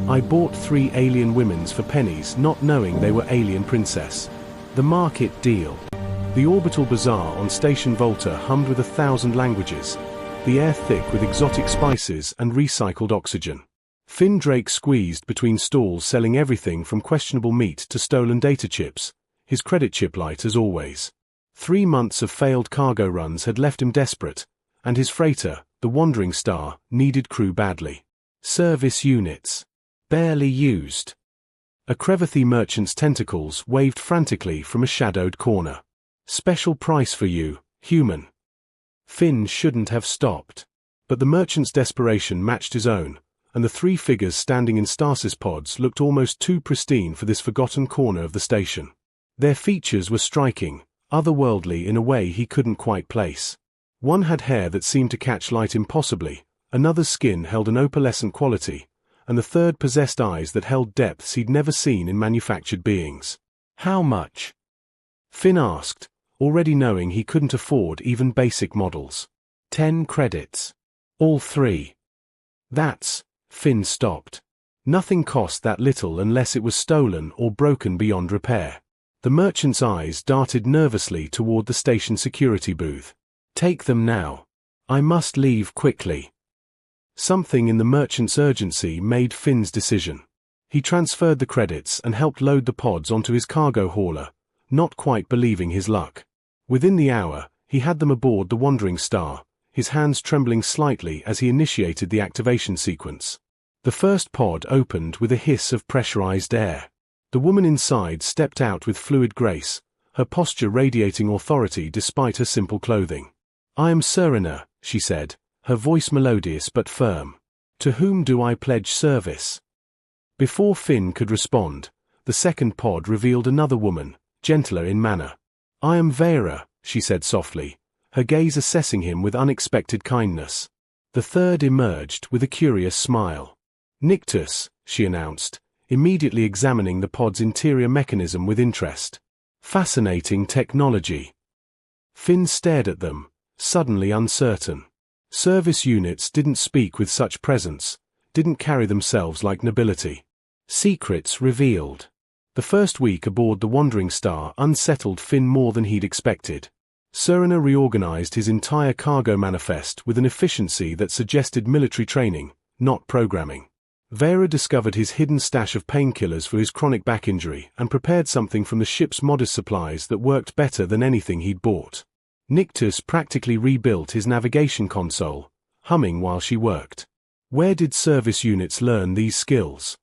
I bought 3 alien women's for pennies, not knowing they were alien princess. The market deal. The orbital bazaar on Station Volta hummed with 1,000 languages, the air thick with exotic spices and recycled oxygen. Finn Drake squeezed between stalls selling everything from questionable meat to stolen data chips, his credit chip light as always. 3 months of failed cargo runs had left him desperate, and his freighter, the Wandering Star, needed crew badly. Service units. Barely used. A Crevathy merchant's tentacles waved frantically from a shadowed corner. Special price for you, human. Finn shouldn't have stopped. But the merchant's desperation matched his own, and the 3 figures standing in stasis pods looked almost too pristine for this forgotten corner of the station. Their features were striking, otherworldly in a way he couldn't quite place. One had hair that seemed to catch light impossibly, another's skin held an opalescent quality, and the third possessed eyes that held depths he'd never seen in manufactured beings. How much? Finn asked, already knowing he couldn't afford even basic models. 10 credits. All 3. That's... Finn stopped. Nothing cost that little unless it was stolen or broken beyond repair. The merchant's eyes darted nervously toward the station security booth. Take them now. I must leave quickly. Something in the merchant's urgency made Finn's decision. He transferred the credits and helped load the pods onto his cargo hauler, not quite believing his luck. Within the hour, he had them aboard the Wandering Star, his hands trembling slightly as he initiated the activation sequence. The first pod opened with a hiss of pressurized air. The woman inside stepped out with fluid grace, her posture radiating authority despite her simple clothing. I am Serena, she said, her voice melodious but firm. To whom do I pledge service? Before Finn could respond, the second pod revealed another woman, gentler in manner. I am Vera, she said softly, her gaze assessing him with unexpected kindness. The third emerged with a curious smile. Nictus, she announced, immediately examining the pod's interior mechanism with interest. Fascinating technology. Finn stared at them, suddenly uncertain. Service units didn't speak with such presence, didn't carry themselves like nobility. Secrets revealed. The first week aboard the Wandering Star unsettled Finn more than he'd expected. Serena reorganized his entire cargo manifest with an efficiency that suggested military training, not programming. Vera discovered his hidden stash of painkillers for his chronic back injury and prepared something from the ship's modest supplies that worked better than anything he'd bought. Nictus practically rebuilt his navigation console, humming while she worked. Where did service units learn these skills?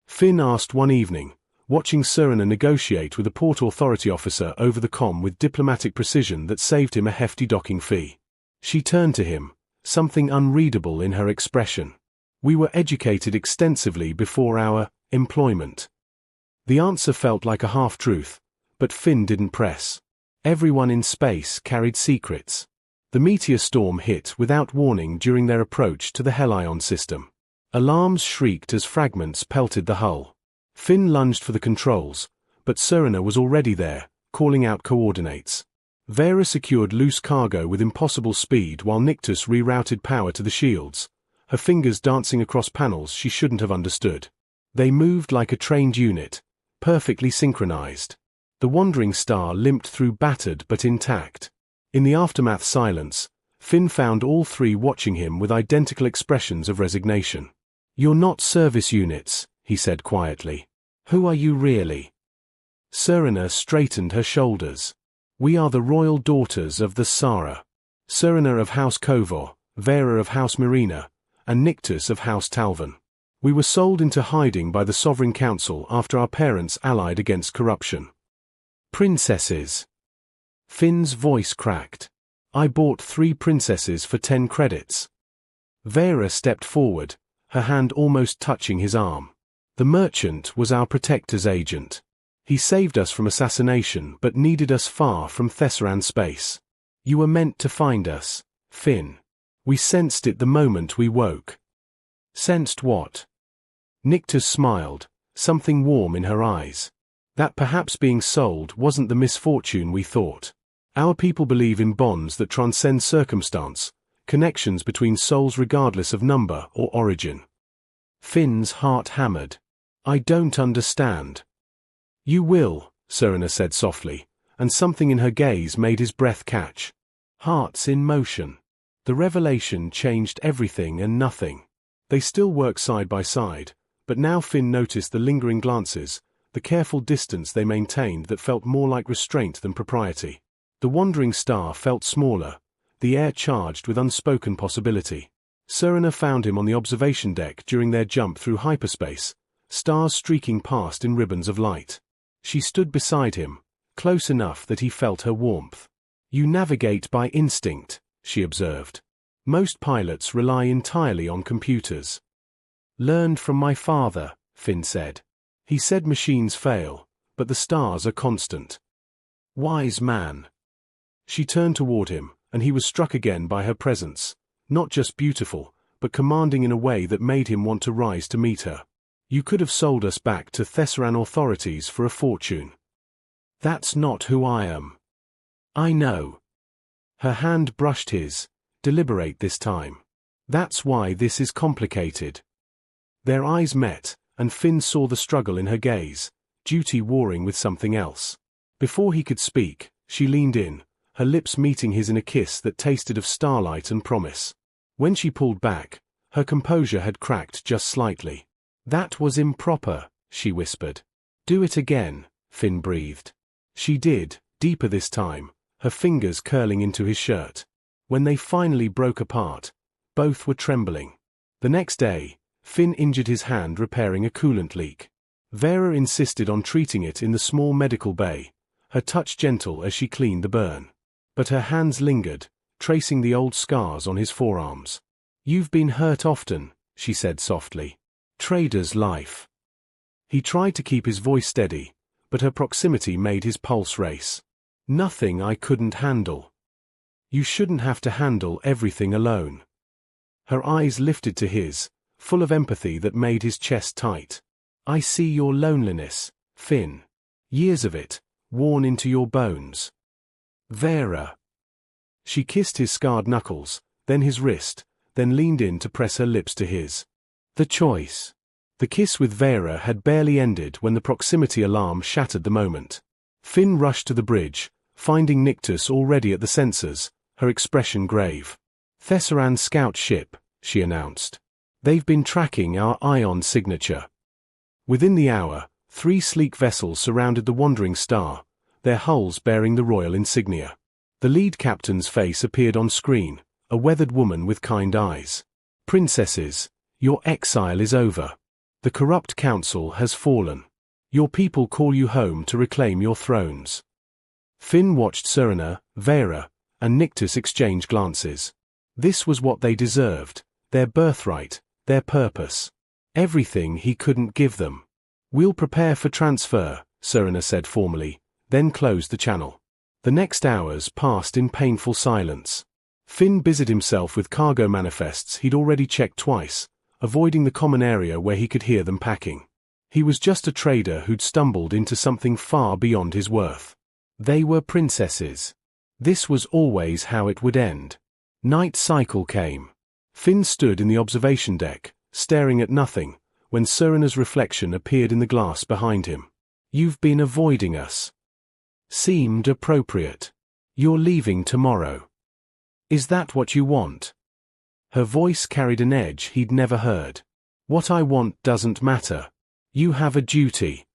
Finn asked one evening, watching Serena negotiate with a port authority officer over the comm with diplomatic precision that saved him a hefty docking fee. She turned to him, something unreadable in her expression. We were educated extensively before our employment. The answer felt like a half-truth, but Finn didn't press. Everyone in space carried secrets. The meteor storm hit without warning during their approach to the Helion system. Alarms shrieked as fragments pelted the hull. Finn lunged for the controls, but Serena was already there, calling out coordinates. Vera secured loose cargo with impossible speed while Nictus rerouted power to the shields, her fingers dancing across panels she shouldn't have understood. They moved like a trained unit, perfectly synchronized. The Wandering Star limped through battered but intact. In the aftermath silence, Finn found all 3 watching him with identical expressions of resignation. You're not service units, he said quietly. Who are you really? Serena straightened her shoulders. We are the royal daughters of the Sara. Serena of House Kovor, Vera of House Marina, and Nictus of House Talvan. We were sold into hiding by the Sovereign Council after our parents allied against corruption. Princesses. Finn's voice cracked. I bought 3 princesses for 10 credits. Vera stepped forward, her hand almost touching his arm. The merchant was our protector's agent. He saved us from assassination but needed us far from Thesseran space. You were meant to find us, Finn. We sensed it the moment we woke. Sensed what? Nictus smiled, something warm in her eyes. That perhaps being sold wasn't the misfortune we thought. Our people believe in bonds that transcend circumstance, connections between souls regardless of number or origin. Finn's heart hammered. I don't understand. You will, Serena said softly, and something in her gaze made his breath catch. Hearts in motion. The revelation changed everything and nothing. They still worked side by side, but now Finn noticed the lingering glances, the careful distance they maintained that felt more like restraint than propriety. The wandering star felt smaller, the air charged with unspoken possibility. Serena found him on the observation deck during their jump through hyperspace, stars streaking past in ribbons of light. She stood beside him, close enough that he felt her warmth. You navigate by instinct, she observed. Most pilots rely entirely on computers. Learned from my father, Finn said. He said machines fail, but the stars are constant. Wise man. She turned toward him, and he was struck again by her presence, not just beautiful, but commanding in a way that made him want to rise to meet her. You could have sold us back to Thessaran authorities for a fortune. That's not who I am. I know. Her hand brushed his, deliberate this time. That's why this is complicated. Their eyes met, and Finn saw the struggle in her gaze, duty warring with something else. Before he could speak, she leaned in, her lips meeting his in a kiss that tasted of starlight and promise. When she pulled back, her composure had cracked just slightly. That was improper, she whispered. Do it again, Finn breathed. She did, deeper this time, her fingers curling into his shirt. When they finally broke apart, both were trembling. The next day, Finn injured his hand repairing a coolant leak. Vera insisted on treating it in the small medical bay, her touch gentle as she cleaned the burn. But her hands lingered, tracing the old scars on his forearms. You've been hurt often, she said softly. Trader's life. He tried to keep his voice steady, but her proximity made his pulse race. Nothing I couldn't handle. You shouldn't have to handle everything alone. Her eyes lifted to his, full of empathy that made his chest tight. I see your loneliness, Finn. Years of it, worn into your bones. Vera. She kissed his scarred knuckles, then his wrist, then leaned in to press her lips to his. The choice. The kiss with Vera had barely ended when the proximity alarm shattered the moment. Finn rushed to the bridge, finding Nictus already at the sensors, her expression grave. Thessaran scout ship, she announced. They've been tracking our ion signature. Within the hour, 3 sleek vessels surrounded the wandering star, their hulls bearing the royal insignia. The lead captain's face appeared on screen, a weathered woman with kind eyes. Princesses, your exile is over. The corrupt council has fallen. Your people call you home to reclaim your thrones. Finn watched Serena, Vera, and Nictus exchange glances. This was what they deserved, their birthright, their purpose. Everything he couldn't give them. We'll prepare for transfer, Serena said formally, then closed the channel. The next hours passed in painful silence. Finn busied himself with cargo manifests he'd already checked twice, avoiding the common area where he could hear them packing. He was just a trader who'd stumbled into something far beyond his worth. They were princesses. This was always how it would end. Night cycle came. Finn stood in the observation deck, staring at nothing, when Serena's reflection appeared in the glass behind him. You've been avoiding us. Seemed appropriate. You're leaving tomorrow. Is that what you want? Her voice carried an edge he'd never heard. What I want doesn't matter. You have a duty.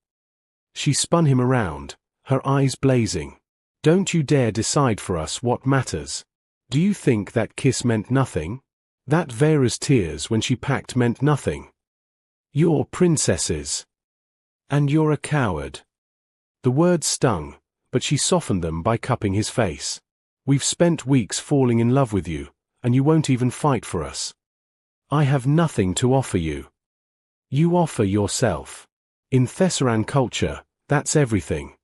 She spun him around, her eyes blazing. Don't you dare decide for us what matters. Do you think that kiss meant nothing? That Vera's tears when she packed meant nothing? You're princesses. And you're a coward. The words stung, but she softened them by cupping his face. We've spent weeks falling in love with you, and you won't even fight for us. I have nothing to offer you. You offer yourself. In Thessaran culture, that's everything.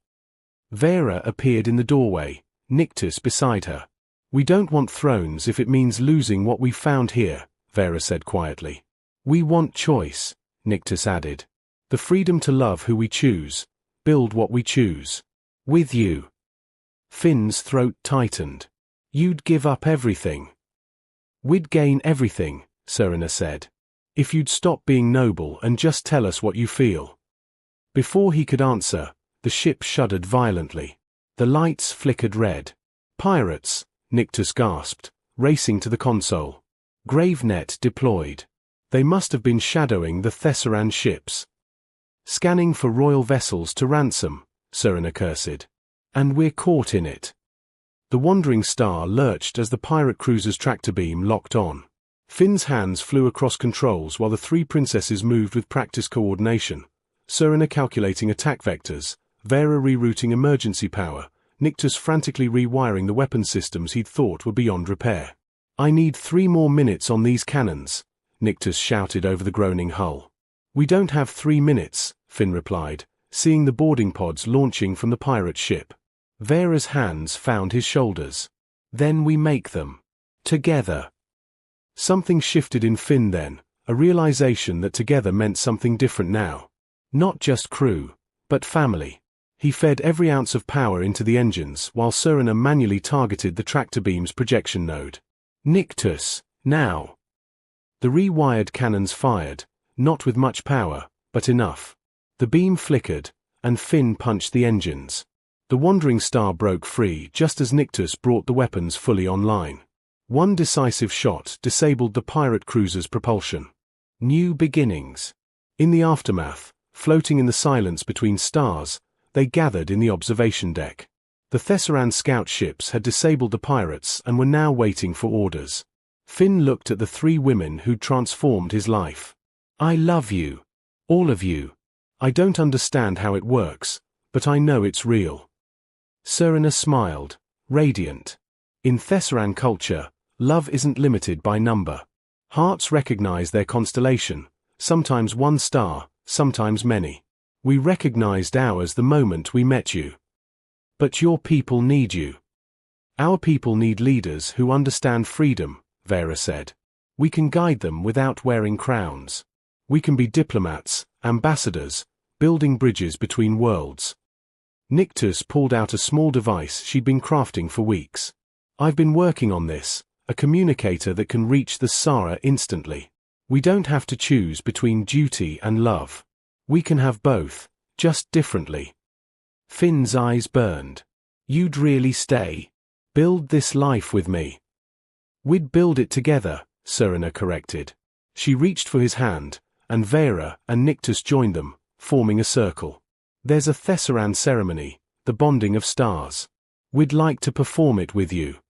Vera appeared in the doorway, Nictus beside her. We don't want thrones if it means losing what we've found here, Vera said quietly. We want choice, Nictus added. The freedom to love who we choose, build what we choose. With you. Finn's throat tightened. You'd give up everything. We'd gain everything, Serena said. If you'd stop being noble and just tell us what you feel. Before he could answer, the ship shuddered violently. The lights flickered red. Pirates, Nyctus gasped, racing to the console. Gravenet deployed. They must have been shadowing the Thesseran ships. Scanning for royal vessels to ransom, Serena cursed. And we're caught in it. The wandering star lurched as the pirate cruiser's tractor beam locked on. Finn's hands flew across controls while the three princesses moved with practiced coordination. Serena calculating attack vectors, Vera rerouting emergency power, Nyctus frantically rewiring the weapon systems he'd thought were beyond repair. I need 3 more minutes on these cannons, Nyctus shouted over the groaning hull. We don't have 3 minutes, Finn replied, seeing the boarding pods launching from the pirate ship. Vera's hands found his shoulders. Then we make them. Together. Something shifted in Finn then, a realization that together meant something different now. Not just crew, but family. He fed every ounce of power into the engines while Serena manually targeted the tractor beam's projection node. Nyctus, now. The rewired cannons fired, not with much power, but enough. The beam flickered, and Finn punched the engines. The wandering star broke free just as Nyctus brought the weapons fully online. One decisive shot disabled the pirate cruiser's propulsion. New beginnings. In the aftermath, floating in the silence between stars, they gathered in the observation deck. The Thesseran scout ships had disabled the pirates and were now waiting for orders. Finn looked at the 3 women who'd transformed his life. I love you. All of you. I don't understand how it works, but I know it's real. Serena smiled, radiant. In Thesseran culture, love isn't limited by number. Hearts recognize their constellation, sometimes 1 star, sometimes many. We recognized ours the moment we met you. But your people need you. Our people need leaders who understand freedom, Vera said. We can guide them without wearing crowns. We can be diplomats, ambassadors, building bridges between worlds. Nyctus pulled out a small device she'd been crafting for weeks. I've been working on this, a communicator that can reach the Sara instantly. We don't have to choose between duty and love. We can have both, just differently. Finn's eyes burned. You'd really stay? Build this life with me. We'd build it together, Serena corrected. She reached for his hand, and Vera and Nyctus joined them, forming a circle. There's a Thesseran ceremony, the bonding of stars. We'd like to perform it with you.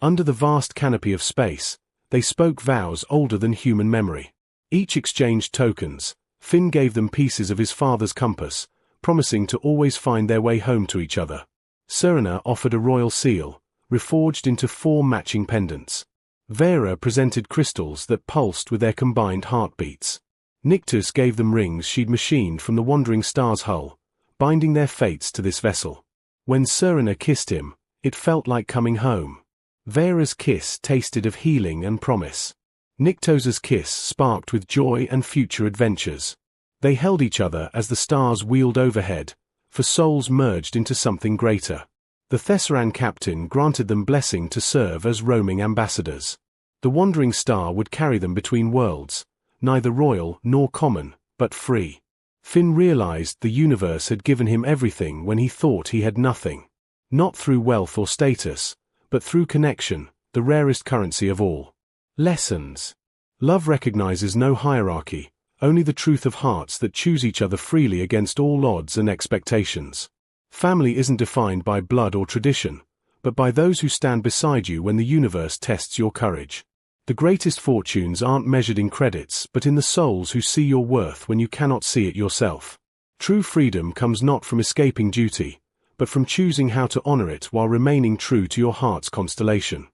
Under the vast canopy of space, they spoke vows older than human memory. Each exchanged tokens. Finn gave them pieces of his father's compass, promising to always find their way home to each other. Serena offered a royal seal, reforged into 4 matching pendants. Vera presented crystals that pulsed with their combined heartbeats. Nyctus gave them rings she'd machined from the wandering star's hull, binding their fates to this vessel. When Serena kissed him, it felt like coming home. Vera's kiss tasted of healing and promise. Nyctus's kiss sparked with joy and future adventures. They held each other as the stars wheeled overhead, for souls merged into something greater. The Thesseran captain granted them blessing to serve as roaming ambassadors. The wandering star would carry them between worlds, neither royal nor common, but free. Finn realized the universe had given him everything when he thought he had nothing. Not through wealth or status, but through connection, the rarest currency of all. Lessons. Love recognizes no hierarchy, only the truth of hearts that choose each other freely against all odds and expectations. Family isn't defined by blood or tradition, but by those who stand beside you when the universe tests your courage. The greatest fortunes aren't measured in credits but in the souls who see your worth when you cannot see it yourself. True freedom comes not from escaping duty, but from choosing how to honor it while remaining true to your heart's constellation.